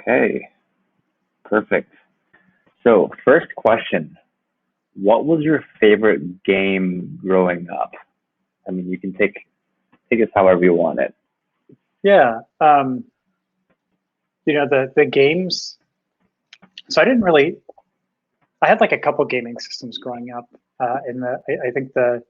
Okay, perfect. So, first question, what was your favorite game growing up? I mean, you can take it however you want it. Yeah. The games. So I didn't really. I had like a couple gaming systems growing up. I think the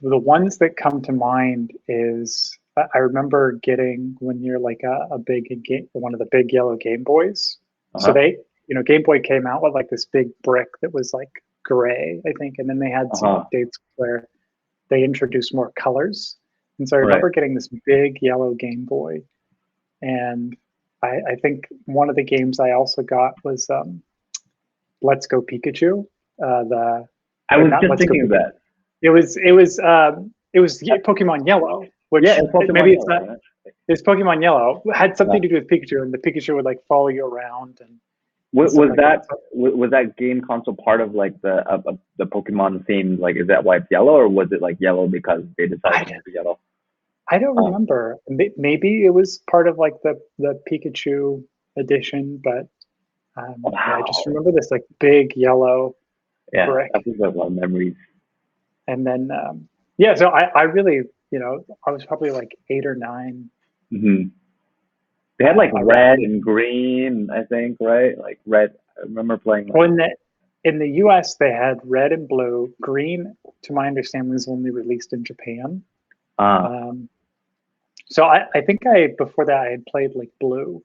ones that come to mind is I remember getting when you're like a big game, one of the big yellow Game Boys. So Uh-huh. Game Boy came out with like this big brick that was like gray, I think, and then they had some Uh-huh. updates where they introduced more colors. And so I Right. remember getting this big yellow Game Boy, and I think one of the games I also got was Let's Go Pikachu. The I or was not just Let's Go thinking of Pikachu. that. It was Uh, Pokemon Yellow, Yeah, which it's Pokemon maybe it's Yellow, not. right? It's Pokemon Yellow. It had Uh, something to do with Pikachu, and the Pikachu would like follow you around and stuff was like that. that So was that game console part of like the Pokemon theme? Like, is that why it's yellow, or was it like yellow because they decided to I, make it yellow? I don't Uh, remember. Maybe it was part of like the Pikachu edition, but yeah, I just wow. remember this like big yellow Yeah, that brick, was a lot of memories. and then yeah. So I really I was probably like 8 or 9 Hmm. They had like red around and green, I think, right? Like red. I remember playing like. when in the US they had red and blue. Green, to my understanding, was only released in Japan. Ah. Um, so I think I before that I had played like blue,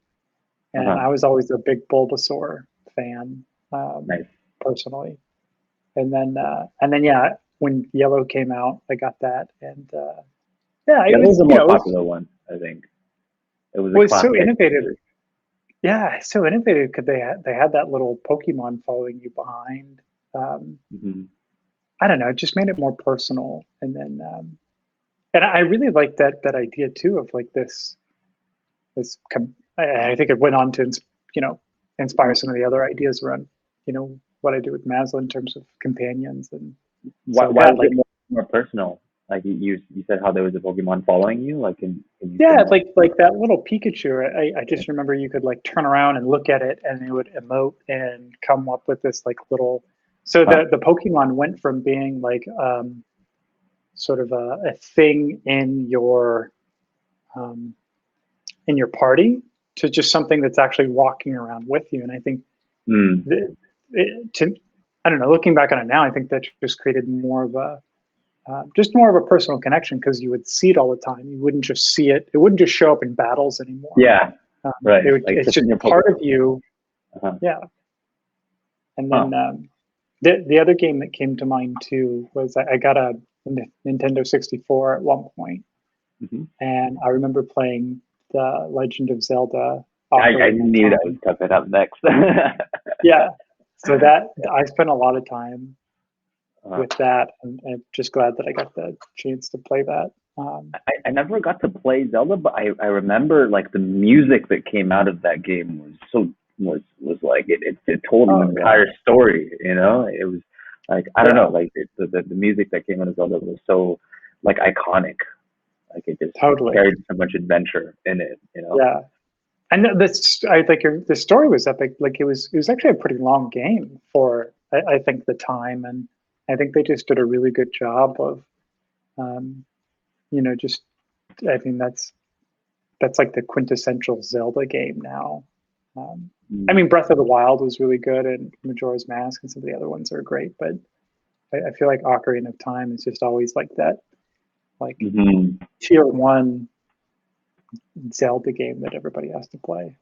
and Uh-huh. I was always a big Bulbasaur fan um, Nice. personally. And then yeah, when yellow came out, I got that, and yeah, Yellow was the more popular one, I think. It was it a was so classic. innovative. Yeah, so innovative because they had that little Pokemon following you behind. Um, Hmm. I don't know, it just made it more personal, and I really like that idea too of like I think it went on to inspire some of the other ideas around what I do with Maslow in terms of companions, and Why, so why that was it like more personal? Like you said how there was a Pokemon following you. Like, can you say yeah, more? like that little Pikachu. I just remember you could like turn around and look at it, and it would emote and come up with this like little. So Huh. the Pokemon went from being like sort of a thing um, in your party to just something that's actually walking around with you. And I think Mm. the, to I don't know. Looking back on it now, I think that just created more of a personal connection because you would see it all the time. You wouldn't just see it. It wouldn't just show up in battles anymore. Yeah. Right. Like It's just just in your part Pokemon. of you. Uh-huh. Yeah. And Huh. then the other game that came to mind too was I got a Nintendo 64 at one point, Hmm. and I remember playing the Legend of Zelda I Ocarina of knew that was Time. coming up next. Yeah. So that I spent a lot of time uh, with that, and I'm just glad that I got the chance to play that. I never got to play Zelda, but I remember like the music that came out of that game was like it told an Oh yeah, entire story. You know, it was like I don't know, yeah, like the music that came out of Zelda was so like iconic. Like it just totally. carried so much adventure in it. You know. Yeah, and I think the story was epic. Like it was actually a pretty long game for I think the time, and I think they just did a really good job of um, just I mean that's like the quintessential Zelda game now. Um, I Mm. mean, Breath of the Wild was really good, and Majora's Mask and some of the other ones are great, but I feel like Ocarina of Time is just always like that, like Hmm. tier one Zelda game that everybody has to play.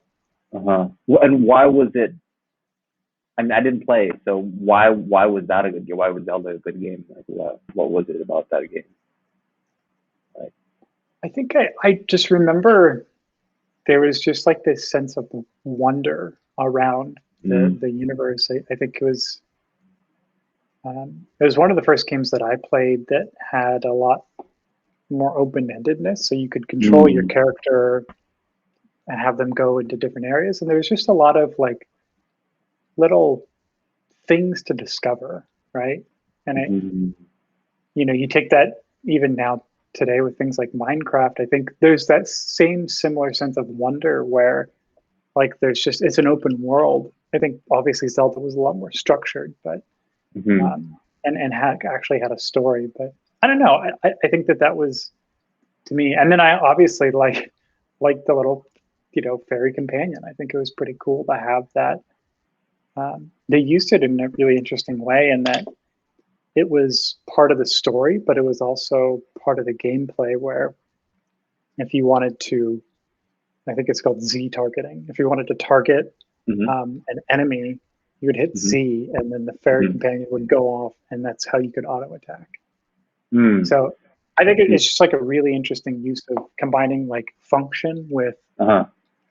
Uh-huh. And why was it? I mean, I didn't play, so why was that a good game? Why was Zelda a good game? Like, what was it about that game? Like, I think I just remember there was just like this sense of wonder around the mm, the universe. I think it was one of the first games that I played that had a lot more open-endedness, so you could control your mm, character and have them go into different areas, and there was just a lot of like little things to discover, right? And mm, you take that even now. today with things like Minecraft, I think there's that same similar sense of wonder where like there's just it's an open world. I think obviously Zelda was a lot more structured, but Hmm. and had actually had a story. But I don't know. I think that was to me. And then I obviously like the little fairy companion. I think it was pretty cool to have that. They used it in a really interesting way, in that it was part of the story, but it was also part of the gameplay. Where if you wanted to, I think it's called Z targeting. If you wanted to target Hmm. an enemy, you would hit Hmm. Z, and then the fairy Hmm. companion would go off, and that's how you could auto attack. Mm. So I think it's just like a really interesting use of combining like function with Uh-huh.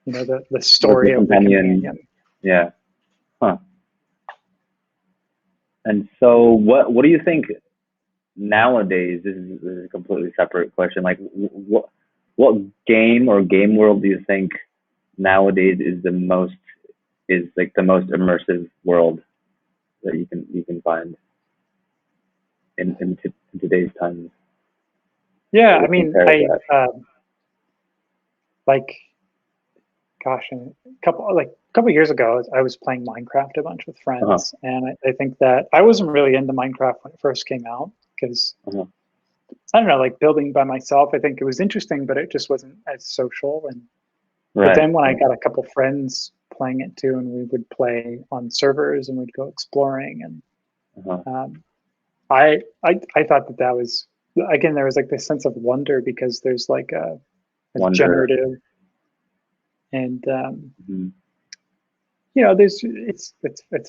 the With the story of the companion. companion. Yeah. Huh. And so what do you think nowadays? This is a completely separate question. Like what game or game world do you think nowadays is like the most immersive world that you can find in today's times? Yeah, What I would you mean, compare I that? like, gosh, a couple years ago, I was playing Minecraft a bunch with Uh-huh. friends, and I think that I wasn't really into Minecraft when it first came out because Uh-huh. I don't know, like building by myself. I think it was interesting, but it just wasn't as social. And but Right. then when I Right. got a couple friends playing it too, and we would play on servers and we'd go exploring, and Uh-huh. um, I thought that was, again, there was like this sense of wonder because there's like a Wonder. generative, and Mhm. there's it's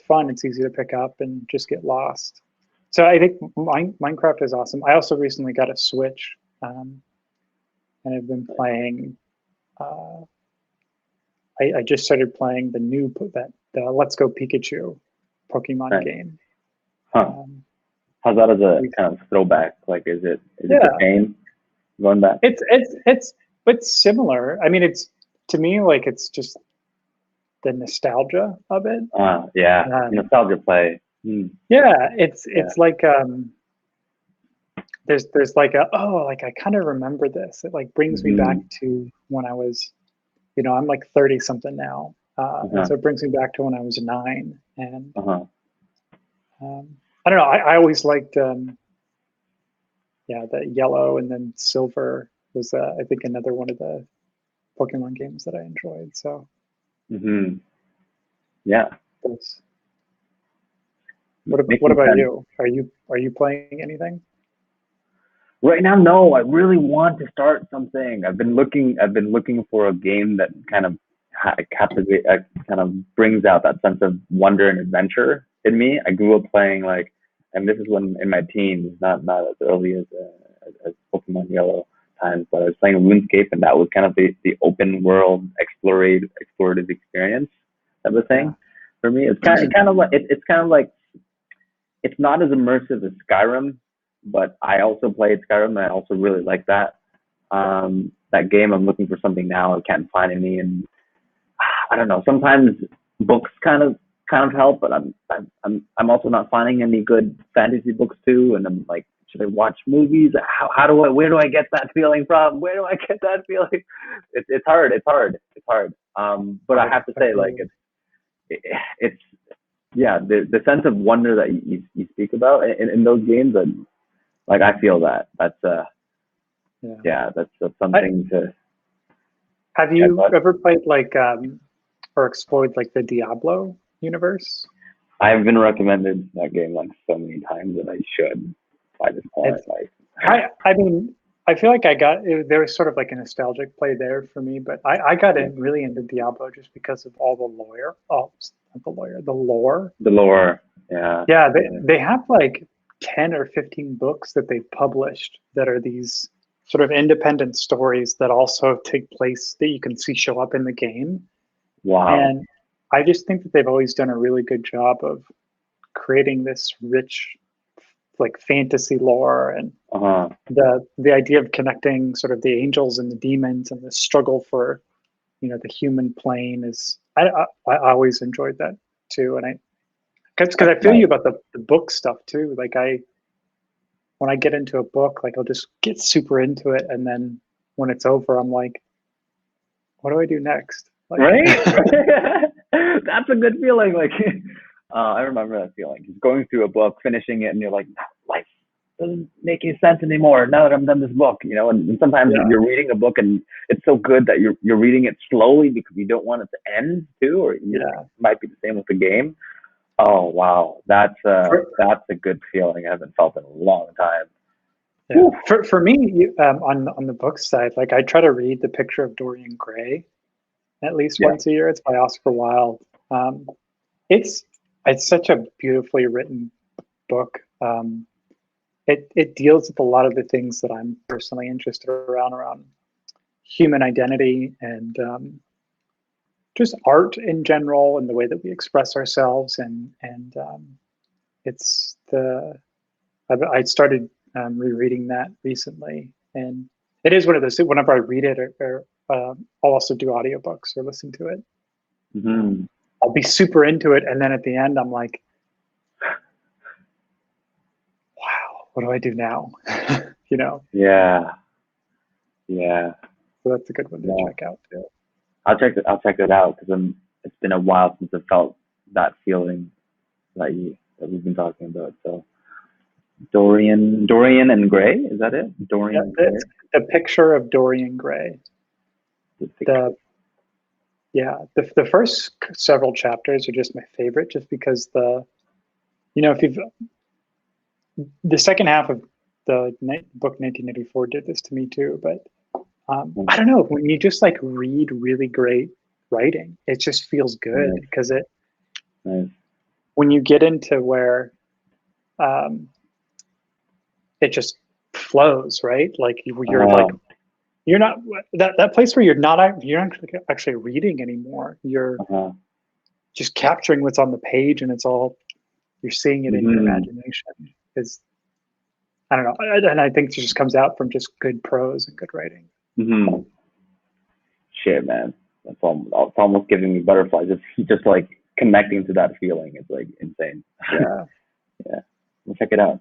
fun. It's easy to pick up and just get lost. So I think Minecraft is awesome. I also recently got a Switch, and I've been playing. Uh, I just started playing the new that the Let's Go Pikachu Pokemon Right. game. Huh. Um, How's that as a we kind of throwback? Like, is it the Yeah, same going back? it's similar. I mean, it's to me like it's just the nostalgia of it. Yeah. Um, Nostalgia play. Hmm. yeah, it's Yeah. it's like there's like like I kind of remember this. It like brings me back Hmm. to when I was, I'm like 30 something now, and Uh-huh. so it brings me back to when I was 9. And Uh-huh. I don't know. I always liked yeah, the yellow and then silver was I think another one of the Pokemon games that I enjoyed. So Hmm. Yeah. those. What Making about sense. you? Are you playing anything? Right now, no. I really want to start something. I've been looking for a game that kind of captivate, kind of brings out that sense of wonder and adventure in me. I grew up playing like, and this is when in my teens, not as early as Pokemon Yellow times, but I was playing RuneScape, and that was kind of the open world explorative experience type of Yeah. thing for me. It's kind of like it's not as immersive as Skyrim, but I also played Skyrim and I also really like that. That game. I'm looking for something now. I can't find any, and I don't know. Sometimes books kind of help, but I'm also not finding any good fantasy books too. And I'm like, should I watch movies? How do I? Where do I get that feeling from? Where do I get that feeling? It's hard. It's hard. It's hard. But I have to I say, feel like you. it's yeah, the sense of wonder that you speak about in those games, and like I feel that Yeah. yeah, that's I, something to have yeah. you But ever played like or explored like the Diablo universe? I've been recommended that game like so many times that I should by this point. It's Like I mean, I feel like there was sort of like a nostalgic play there for me, but I got yeah, in really into Diablo just because of all the lore. the lore, yeah, Yeah, yeah. they have like 10 or 15 books that they've published that are these sort of independent stories that also take place that you can see show up in the game. Wow. And I just think that they've always done a really good job of creating this rich like fantasy lore, and Uh huh. the idea of connecting sort of the angels and the demons and the struggle for the human plane is I always enjoyed that too. And I because That's I feel nice. you about the book stuff too. Like when I get into a book, like I'll just get super into it, and then when it's over, I'm like, what do I do next? Like, Right? That's a good feeling. Like, I remember that feeling. Just going through a book, finishing it, and you're like, life doesn't make any sense anymore now that I'm done this book. And sometimes yeah, you're reading a book and it's so good that you're reading it slowly because you don't want it to end too, or yeah. it might be the same with the game. Oh wow, For, that's a good feeling. I haven't felt in a long time. yeah. Whew. For me, on the book side, like I try to read The Picture of Dorian Gray at least Yeah. once a year. It's by Oscar Wilde. Um, it's it's such a beautifully written book. It deals with a lot of the things that I'm personally interested around human identity and just art in general and the way that we express ourselves. And it's the I started rereading that recently, and it is one of those. Whenever I read it, or I'll also do audiobooks or listen to it. Hmm. I'll be super into it, and then at the end, I'm like, "Wow, what do I do now?" you know. Yeah. Yeah. So that's a good one to Yeah. check out too. I'll check it out because it's been a while since I felt that feeling that we've been talking about. So Dorian and Gray, is that it? Yeah, Dorian and it's Gray. the picture of Dorian Gray. The picture. The Yeah, the first several chapters are just my favorite, just because if you've the second half of the book 1984 did this to me too, but I don't know, when you just like read really great writing, it just feels good Nice, because nice. when you get into where um, it just flows, right? Like you're like Uh, you're not that place where you're not actually reading anymore. You're uh-huh. just capturing what's on the page, and you're seeing it in your Mm-hmm. imagination. Is I don't know, and I think it just comes out from just good prose and good writing. Mm-hmm. Shit, man. It's almost giving me butterflies. Just like connecting to that feeling. It's like insane. Yeah. Yeah. We'll check it out.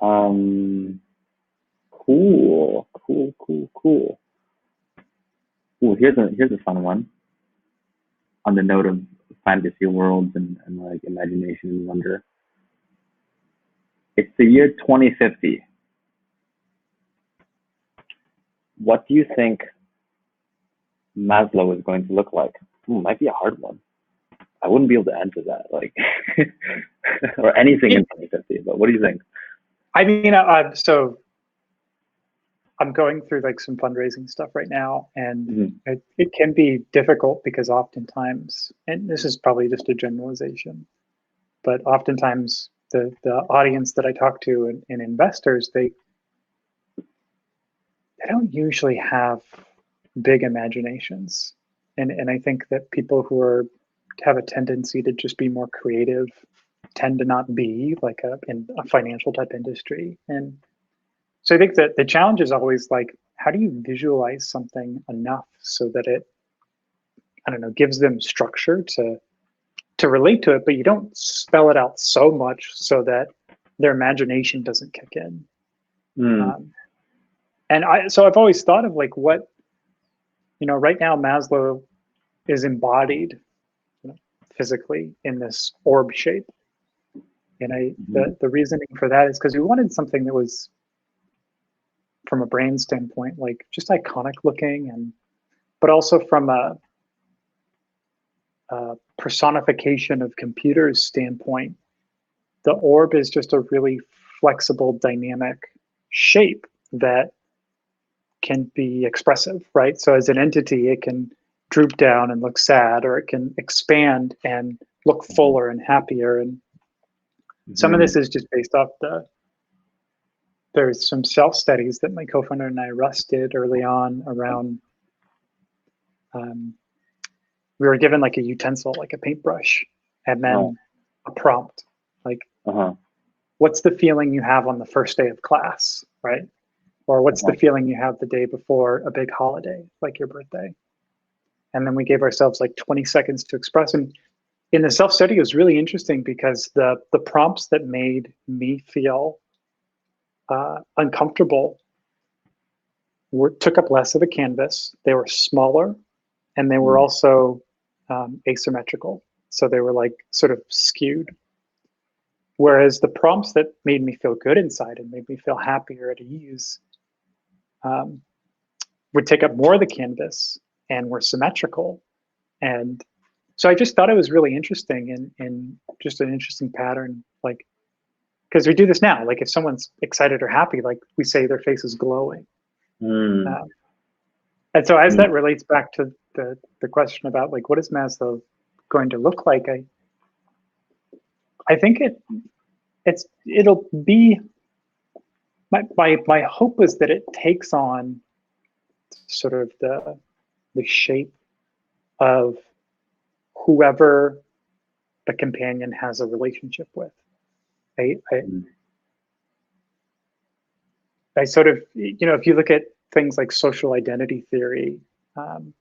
Um, cool, cool, cool, cool. Ooh, here's a fun one. On the note of fantasy worlds and like imagination and wonder. It's the year 2050. What do you think Maslow is going to look like? Might be a hard one. I wouldn't be able to answer that, like, or anything in It, 2050. But what do you think? I mean, so I'm going through like some fundraising stuff right now, and Mm-hmm. it can be difficult because oftentimes, and this is probably just a generalization, but oftentimes the audience that I talk to and investors, they don't usually have big imaginations. And I think that people who have a tendency to just be more creative tend to not be like in a financial type industry. And so I think that the challenge is always like, how do you visualize something enough so that it, I don't know, gives them structure to relate to it, but you don't spell it out so much so that their imagination doesn't kick in. Mm, Um, so I've always thought of like right now Maslow is embodied, physically in this orb shape. And mm-hmm. the reasoning for that is because we wanted something that was, from a brand standpoint, like just iconic looking, but also from a personification of computers standpoint, the orb is just a really flexible, dynamic shape that can be expressive, right? So as an entity, it can droop down and look sad, or it can expand and look fuller and happier. And some of Mm-hmm. this is just based off there's some self studies that my co-founder and I Russ did early on around. Um, we were given like a utensil, like a paintbrush, and Uh-huh. then a prompt, like, Uh-huh. what's the feeling you have on the first day of class, right? Or what's the Uh-huh. feeling you have the day before a big holiday, like your birthday? And then we gave ourselves like 20 seconds to express. And in the self study, it was really interesting because the prompts that made me feel uncomfortable took up less of the canvas. They were smaller, and they were Mm. also asymmetrical. So they were like sort of skewed. Whereas the prompts that made me feel good inside and made me feel happier at ease um, would take up more of the canvas and were symmetrical. And so I just thought it was really interesting and just an interesting pattern. Like, because we do this now, like if someone's excited or happy, like we say their face is glowing. Mm. Um, and so as Mm. that relates back to the question about like, what is Maslow going to look like? I think it'll be, my hope is that it takes on sort of the shape of whoever the companion has a relationship with. I, I, Mm. I sort of, if you look at things like social identity theory, um,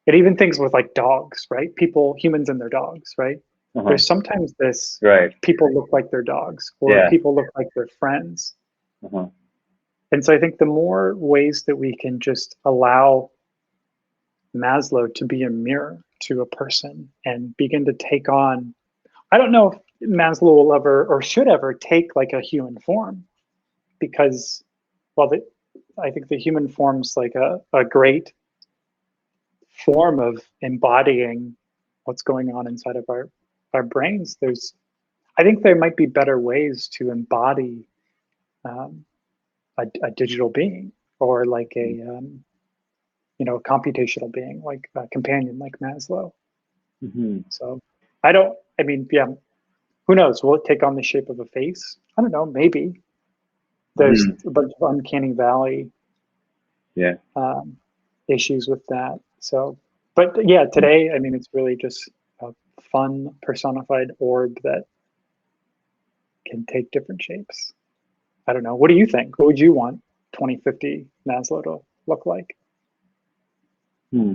and even things with like dogs, right? Humans and their dogs, right? Uh-huh. There's sometimes this Right. people look like their dogs or Yeah. people look like their friends. Uh-huh. And so I think the more ways that we can just allow Maslow to be a mirror to a person and begin to take on, I don't know if Maslow will ever or should ever take like a human form because, well, I think the human form's like a great form of embodying what's going on inside of our brains. I think there might be better ways to embody um, a digital being or like a computational being, like a companion like Maslow. Mm-hmm. So I mean, yeah, who knows? Will it take on the shape of a face? I don't know. Maybe there's Mm-hmm. a bunch of uncanny valley Yeah. um, issues with that. So, but yeah, today, I mean, it's really just a fun personified orb that can take different shapes. I don't know. What do you think? What would you want 2050 Maslow to look like? Hmm.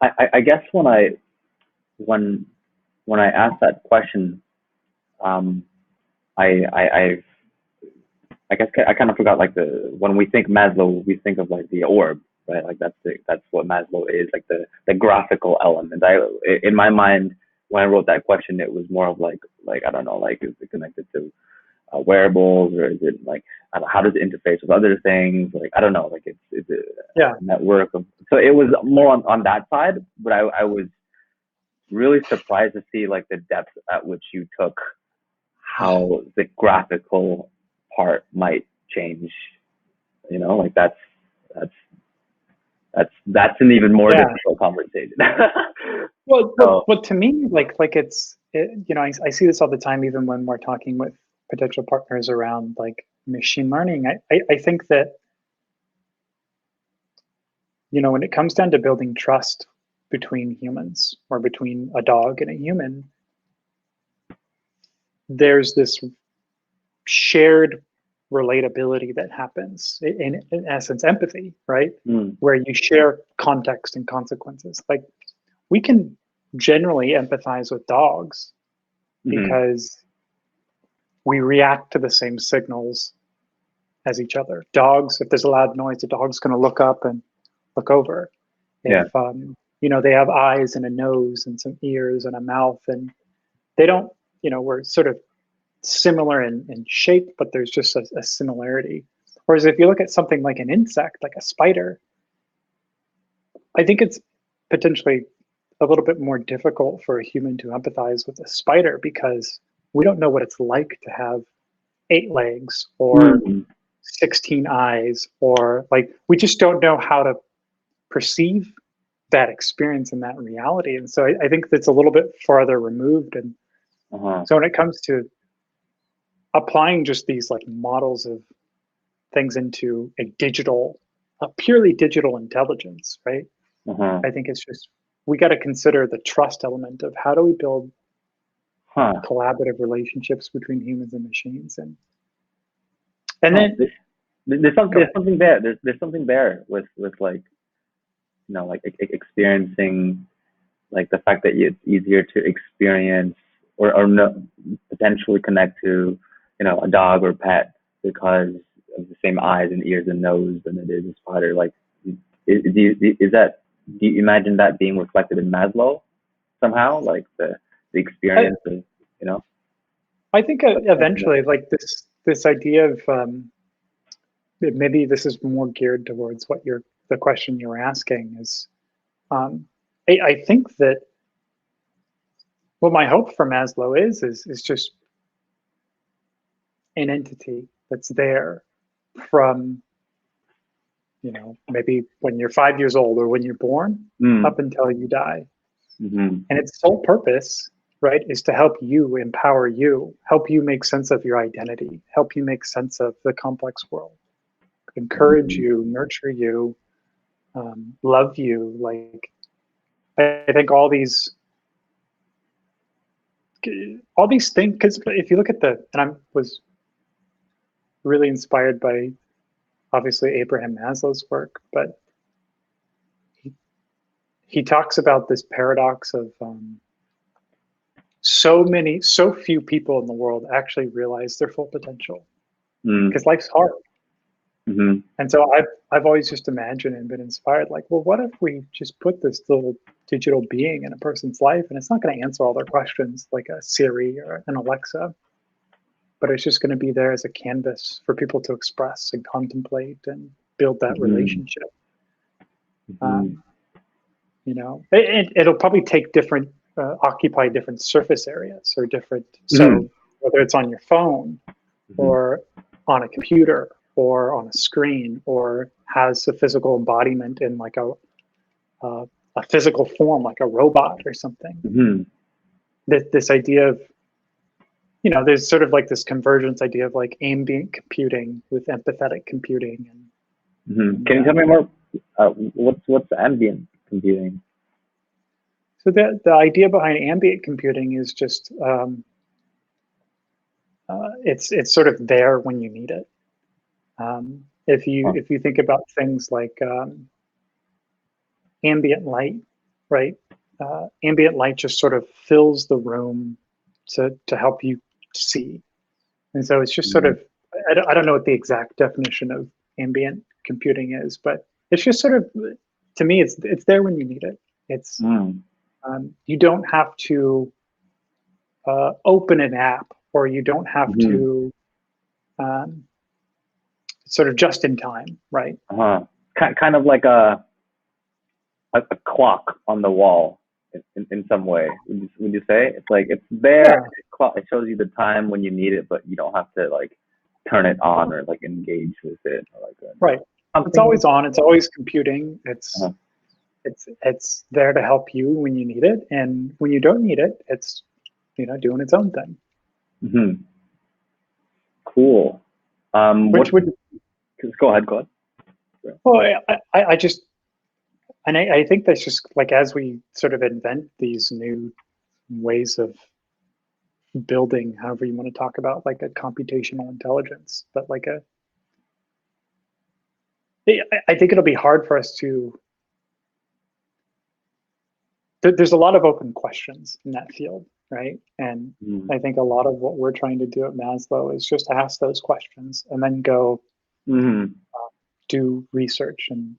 I guess when when I asked that question, um, I I guess I kind of forgot like when we think Maslow, we think of like the orb, right? Like that's what Maslow is, like the graphical element. In my mind when I wrote that question, it was more of like I don't know, like is it connected to wearables or is it like I don't know, how does it interface with other things? Like I don't know, like it's Yeah, a network of. So it was more on that side, but I was really surprised to see like the depth at which you took how the graphical part might change. Like that's that's an even more yeah. difficult conversation. Well, well, So well to me, like I see this all the time, even when we're talking with potential partners around like machine learning. I think that, when it comes down to building trust between humans or between a dog and a human, there's this shared relatability that happens in essence, empathy, right? mm, Where you share context and consequences. Like we can generally empathize with dogs mm-hmm. because we react to the same signals as each other. Dogs, if there's a loud noise, the dog's going to look up and look over. If Yeah, they have eyes and a nose and some ears and a mouth, and they don't, we're sort of similar in shape, but there's just a similarity. Whereas if you look at something like an insect, like a spider, I think it's potentially a little bit more difficult for a human to empathize with a spider because we don't know what it's like to have 8 legs or mm-hmm. 16 eyes, or like we just don't know how to perceive that experience and that reality. And so I think that's a little bit farther removed. And Uh-huh. so when it comes to applying just these like models of things into a purely digital intelligence, right? Uh-huh. I think it's just, we got to consider the trust element of how do we build Huh. collaborative relationships between humans and machines. And Huh. then go There's ahead. something there. There's something there with like like experiencing like the fact that it's easier to experience or no, potentially connect to a dog or pet because of the same eyes and ears and nose than it is a spider. Like, is that, do you imagine that being reflected in Maslow somehow? Like the I, experience of, you know, I think eventually, like this idea of maybe this is more geared towards what the question you're asking is. Um, I think that what my hope for Maslow is just an entity that's there from, maybe when you're 5 years old or when you're born mm, up until you die. mm-hmm, And its sole purpose, right, is to help you, empower you, help you make sense of your identity, help you make sense of the complex world, encourage mm-hmm, you, nurture you, love you. Like, I think all these things, because if you look at and I was really inspired by obviously Abraham Maslow's work, but he, he talks about this paradox of so few people in the world actually realize their full potential mm, because life's hard. mm-hmm, And so I've always just imagined and been inspired, like, well, what if we just put this little digital being in a person's life, and it's not going to answer all their questions like a Siri or an Alexa, but it's just going to be there as a canvas for people to express and contemplate and build that mm-hmm, relationship. mm-hmm, Um, it'll probably take occupy different surface areas or different. mm-hmm, So whether it's on your phone mm-hmm, or on a computer or on a screen or has a physical embodiment in like a physical form, like a robot or something. mm-hmm. This idea of, there's sort of like this convergence idea of like ambient computing with empathetic computing Mm-hmm. and Can you tell me more? What's ambient computing? so the idea behind ambient computing is just it's sort of there when you need it. If you Huh. if you think about things like ambient light, right? Ambient light just sort of fills the room to help you see, and so it's just sort Mm, of I don't know what the exact definition of ambient computing is, but it's just sort of, to me, it's there when you need it. It's mm, you don't have to open an app, or you don't have mm-hmm. to um, sort of just in time, right? Uh-huh. Kind of like a clock on the wall in some way. Would you say it's like it's there? Yeah, It shows you the time when you need it, but you don't have to like turn it on or like engage with it or like right. It's something. always on. It's always computing. It's Uh-huh. it's it's there to help you when you need it, and when you don't need it, it's doing its own thing. Mm-hmm. Cool. Which What? would Go ahead. Go ahead. Sure. well, I just and I think that's just like as we sort of invent these new ways of building, however you want to talk about, like a computational intelligence, but like I think it'll be hard for us to. There's a lot of open questions in that field, right? And Mm-hmm. I think a lot of what we're trying to do at Maslow is just ask those questions and then go Mm-hmm. do research and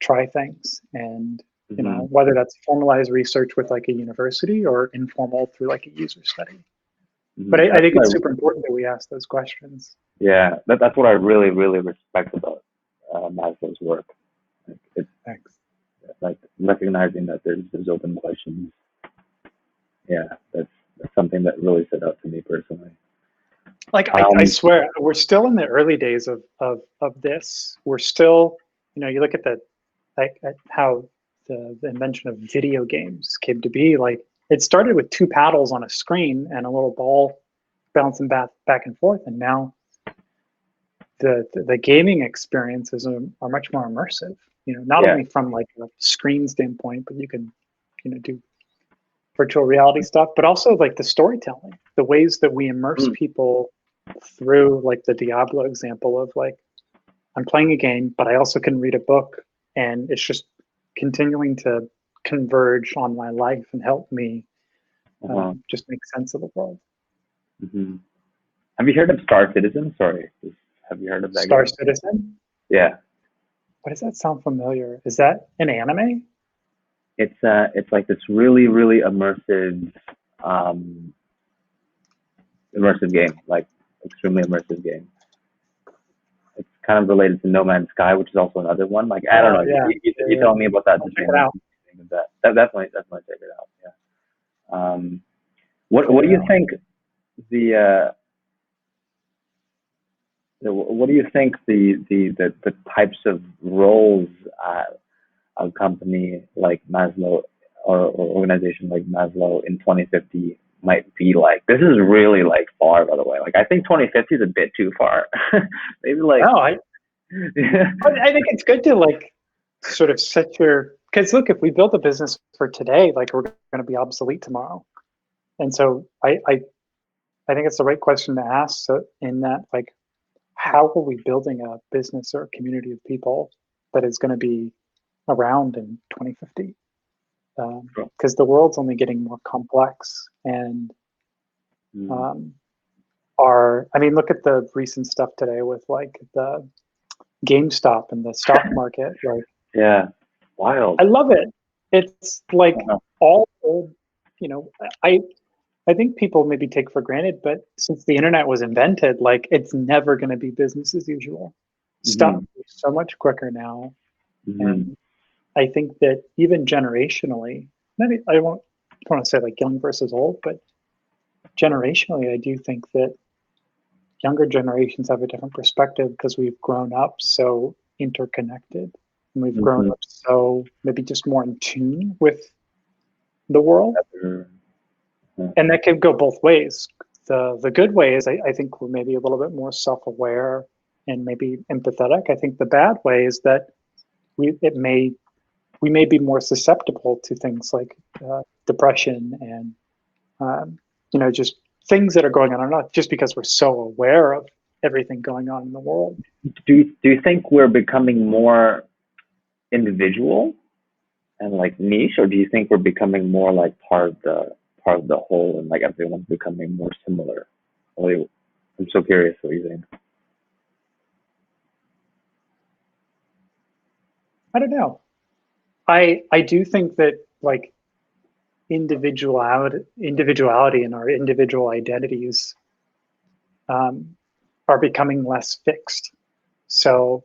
try things. And Mm-hmm. whether that's formalized research with like a university or informal through like a user study. But Mm-hmm. I think it's super important that we ask those questions. Yeah, that's what I really, really respect about Maslow's work. Like, it's Thanks. like recognizing that there's open questions. Yeah, that's something that really stood out to me personally. Like I Um, swear, we're still in the early days of this. We're still, you look at at how the invention of video games came to be. Like it started with two paddles on a screen and a little ball bouncing back and forth, and now the gaming experiences are much more immersive. Not yeah. only from like a screen standpoint, but you can do virtual reality stuff, but also like the storytelling, the ways that we immerse Mm, people through, like the Diablo example of like I'm playing a game, but I also can read a book, and it's just continuing to converge on my life and help me uh-huh. just make sense of the world. Hmm. Have you heard of Star Citizen? Sorry, have you heard of that Star game? Citizen? Yeah, Why does that sound familiar? Is that an anime? it's like this really really um, immersive game, like extremely immersive game. It's kind of related to No Man's Sky, which is also another one. Like I don't Oh know, yeah. you tell me about that. I'll Just check make it me out. think of that. Definitely check it out. Yeah. What Check do it you out. think the what do you think the types of roles a company like Maslow or organization like Maslow in 2050 might be like? This is really like far, by the way. Like I think 2050 is a bit too far. Maybe like No, I think it's good to like sort of set your, because look, if we build a business for today, like we're going to be obsolete tomorrow. And so I think it's the right question to ask. So in that, like, how are we building a business or a community of people that is going to be around in 2050? Because the world's only getting more complex, and mm, um, are, I mean, look at the recent stuff today with like the GameStop and the stock market. Like, yeah, wild. I love it. It's like Uh-huh. all old, you know, I think people maybe take for granted, but since the internet was invented, like it's never going to be business as usual. Stuff Hmm. is so much quicker now. Hmm. And I think that even generationally, maybe I won't want to say like young versus old, but generationally, I do think that younger generations have a different perspective because we've grown up so interconnected and we've grown Hmm. up so maybe just more in tune with the world. And that can go both ways. The good way is I think we're maybe a little bit more self-aware and maybe empathetic. I think the bad way is that we may be more susceptible to things like depression and just things that are going on, not just because we're so aware of everything going on in the world. Do you think we're becoming more individual and like niche, or do you think we're becoming more like part of the whole, and like everyone's becoming more similar? I'm so curious what you think. I don't know. I do think that like individuality and our individual identities um, are becoming less fixed. So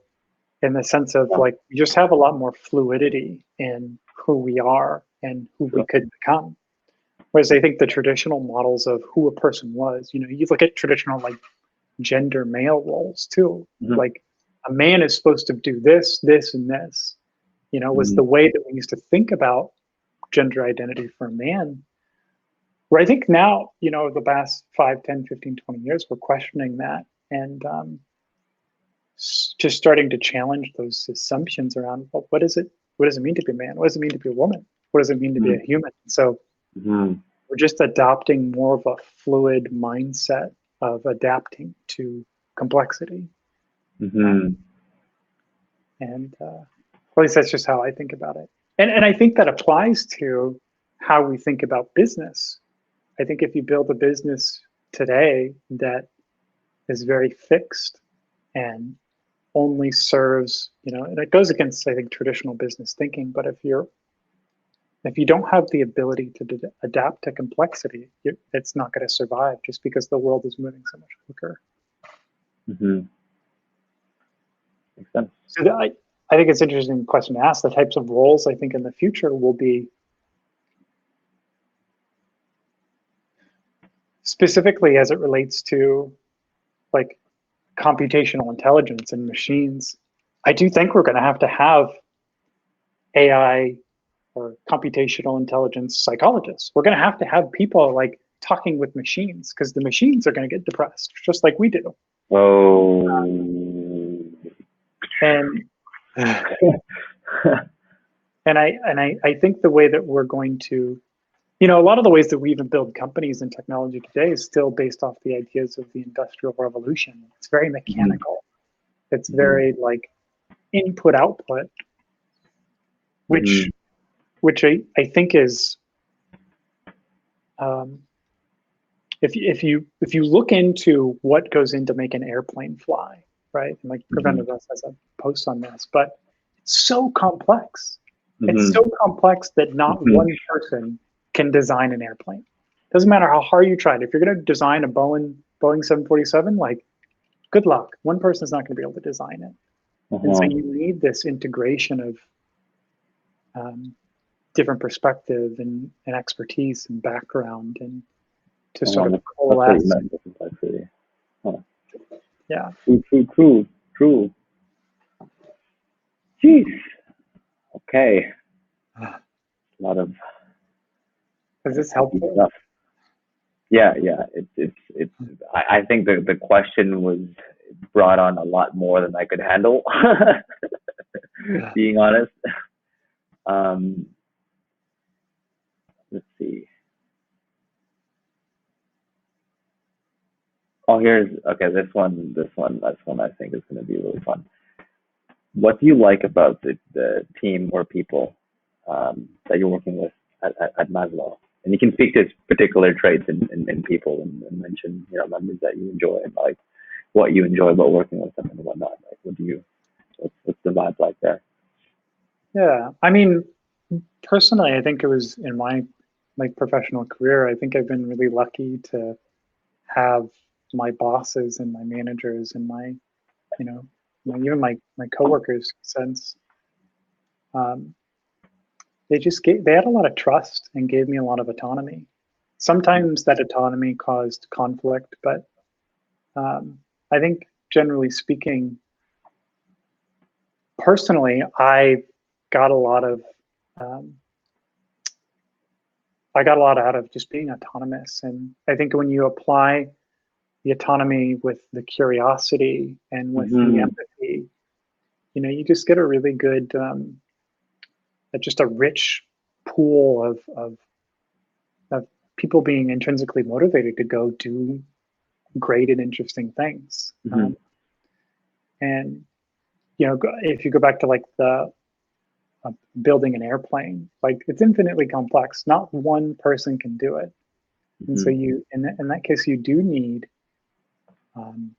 in the sense of Yeah, like we just have a lot more fluidity in who we are and who we sure. could become. Whereas I think the traditional models of who a person was, you look at traditional like gender male roles too. Hmm. Like a man is supposed to do this, this, and this, was Hmm. the way that we used to think about gender identity for a man. Where I think now, the past 5, 10, 15, 20 years, we're questioning that and just starting to challenge those assumptions around, well, what does it mean to be a man? What does it mean to be a woman? What does it mean to be a human? So Hmm. we're just adopting more of a fluid mindset of adapting to complexity. Hmm. Um, and at least that's just how I think about it. And I think that applies to how we think about business. I think if you build a business today that is very fixed and only serves, and it goes against, I think, traditional business thinking, but if you don't have the ability to adapt to complexity, it's not going to survive just because the world is moving so much quicker. Hmm. Makes sense. So I think it's an interesting question to ask. The types of roles I think in the future will be specifically as it relates to like computational intelligence and machines. I do think we're going to have AI or computational intelligence psychologists. We're going to have people like talking with machines because the machines are going to get depressed just like we do. Oh. And I think the way that we're going to, a lot of the ways that we even build companies and technology today is still based off the ideas of the Industrial Revolution. It's very Hmm. mechanical. It's Hmm. very like input output, Hmm. which I think um, if you look into what goes into make an airplane fly, right? And like Mm-hmm. Preventive Us has a post on this, but it's so complex. It's Mm-hmm. so complex that not Mm-hmm. one person can design an airplane. Doesn't matter how hard you tried. If you're going to design a Boeing 747, like good luck. One person's not going to be able to design it. And so Uh-huh. you need this integration of different perspective and expertise and background and to sort Uh-huh. of That's what you coalesce. meant with complexity. Huh. Yeah. True, true, true, true. Jeez. Okay. A lot of Is this heavy helpful? stuff. Yeah, yeah. It's. I think the question was brought on a lot more than I could handle. Being honest. Um, let's see. Oh, here's okay. This one I think is going to be really fun. What do you like about the team or people that you're working with at Maslow? And you can speak to particular traits in people and mention members that you enjoy and like what you enjoy about working with them and whatnot. Like, what's the vibe like there? Yeah. I mean, personally, I think it was in my like professional career, I think I've been really lucky to have my bosses and my managers and my, you know, even my coworkers since um, they had a lot of trust and gave me a lot of autonomy. Sometimes that autonomy caused conflict, but I think generally speaking, personally, got a lot of um, I got a lot out of just being autonomous. And I think when you apply the autonomy with the curiosity and with the Mm-hmm. empathy, you just get a really good, just a rich pool of people being intrinsically motivated to go do great and interesting things. Mm-hmm. And if you go back to like the building an airplane, like it's infinitely complex. Not one person can do it, and so Mm-hmm. in that case, you do need um,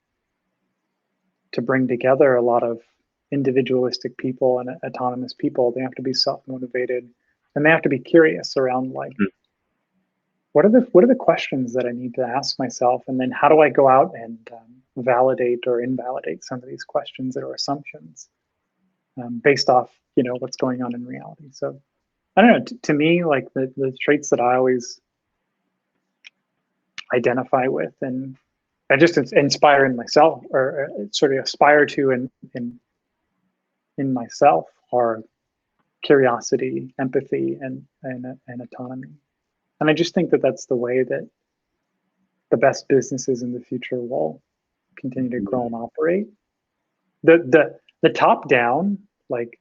to bring together a lot of individualistic people and autonomous people. They have to be self-motivated, and they have to be curious around like what are the questions that I need to ask myself, and then how do I go out and validate or invalidate some of these questions that are assumptions based off what's going on in reality. So I don't know. To me, like the traits that I always identify with and I just inspire in myself or sort of aspire to in myself are curiosity, empathy, and autonomy. And I just think that that's the way that the best businesses in the future will continue to grow and operate. The top down like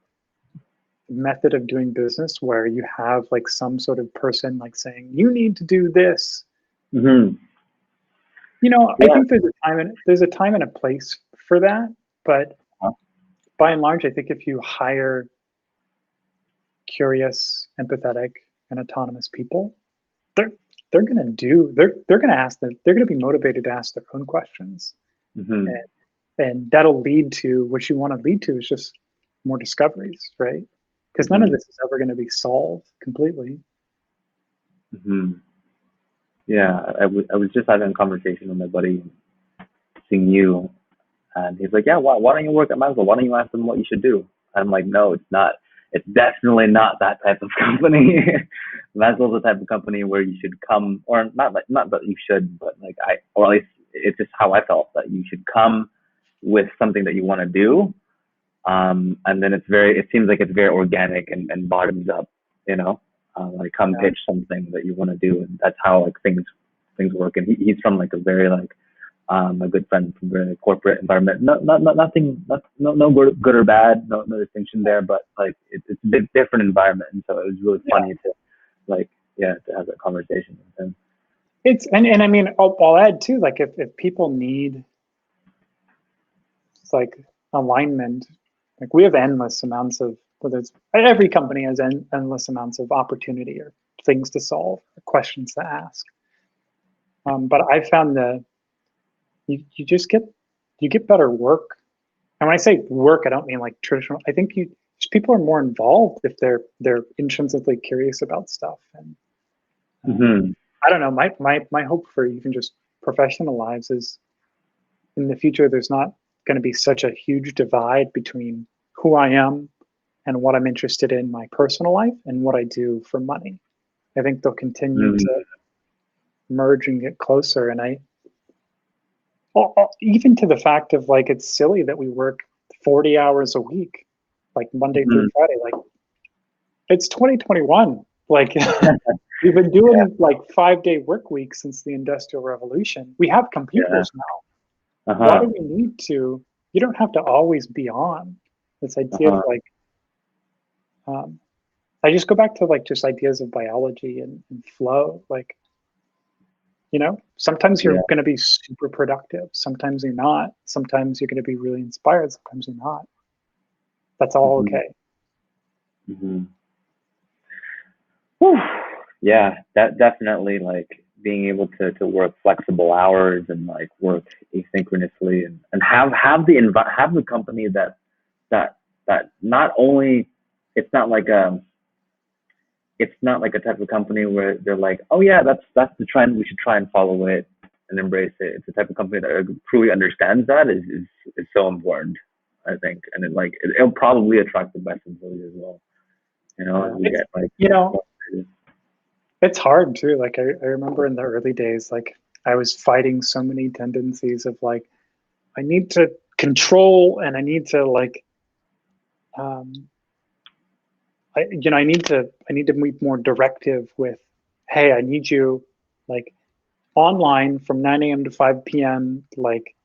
method of doing business where you have like some sort of person like saying you need to do this. Mm-hmm. I Yeah. think there's a time and a place for that, but by and large, I think if you hire curious, empathetic, and autonomous people, they're they're gonna ask them, they're gonna be motivated to ask their own questions. Mm-hmm. And, and that'll lead to what you want to lead to is just more discoveries, right? Because none of Mm-hmm. this is ever going to be solved completely. Mm-hmm. Yeah. I was just having a conversation with my buddy, seeing you. And he's like, yeah, why don't you work at Maslow? Why don't you ask them what you should do? I'm like, no, it's not. It's definitely not that type of company. Maslow's the type of company where you should come, or not that you should, but like or at least it's just how I felt that you should come with something that you want to do, and then it seems like it's very organic and bottoms up, you know, like come Yeah, pitch something that you want to do, and that's how like things work. And he's from like a very like a good friend from the corporate environment. Nothing, no good or bad, no distinction there, but like it's a bit different environment, and so it was really yeah. funny to like to have that conversation with him. It's and I mean, I'll add too. Like if people need like alignment, like we have endless amounts of whether it's every company has endless amounts of opportunity or things to solve, or questions to ask. But I found that you just get better work. And when I say work, I don't mean like traditional. I think people are more involved if they're intrinsically curious about stuff. And Mm-hmm. I don't know. My hope for even just professional lives is in the future. There's not going to be such a huge divide between who I am and what I'm interested in my personal life and what I do for money. I think they'll continue to merge and get closer. And even to the fact of like, it's silly that we work 40 hours a week, like Monday through Mm-hmm. Friday. Like it's 2021. Like we've been Yeah. doing like 5-day work weeks since the Industrial Revolution. We have Yeah. computers now. Why Uh-huh. do we need to? You don't have to always be on. This idea of Uh-huh. like, um, I just go back to like just ideas of biology and flow. Like, sometimes you're Yeah. going to be super productive. Sometimes you're not. Sometimes you're going to be really inspired. Sometimes you're not. That's all Mm-hmm. okay. Mm-hmm. Whew. Yeah, that definitely like being able to work flexible hours and like work asynchronously and have the company that that not only it's not like a type of company where they're like, oh yeah, that's the trend, we should try and follow it and embrace it. It's a type of company that truly understands that is so important, I think, and it'll probably attract the best employees as well. As we It's get like you more know frustrated. it's hard too. Like I remember in the early days, like I was fighting so many tendencies of like I need to control and I need to like um, I need to be more directive with, hey, I need you like online from 9 a.m. to 5 p.m. Like,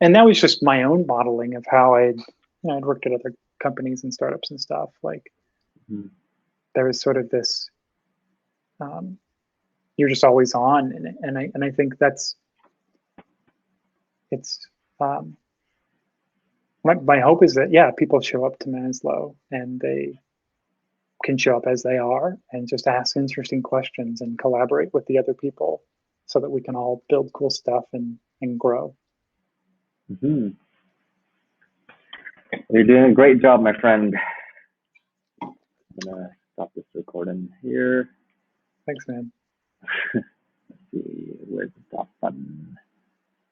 and that was just my own modeling of how I'd worked at other companies and startups and stuff. Like Mhm. there was sort of this, um, you're just always on. And I think it's, um, my hope is that, yeah, people show up to Maslow and they can show up as they are and just ask interesting questions and collaborate with the other people so that we can all build cool stuff and grow. Mhm. You're doing a great job, my friend. I'm gonna stop this recording here. Thanks, man. Let's see, where's the stop button?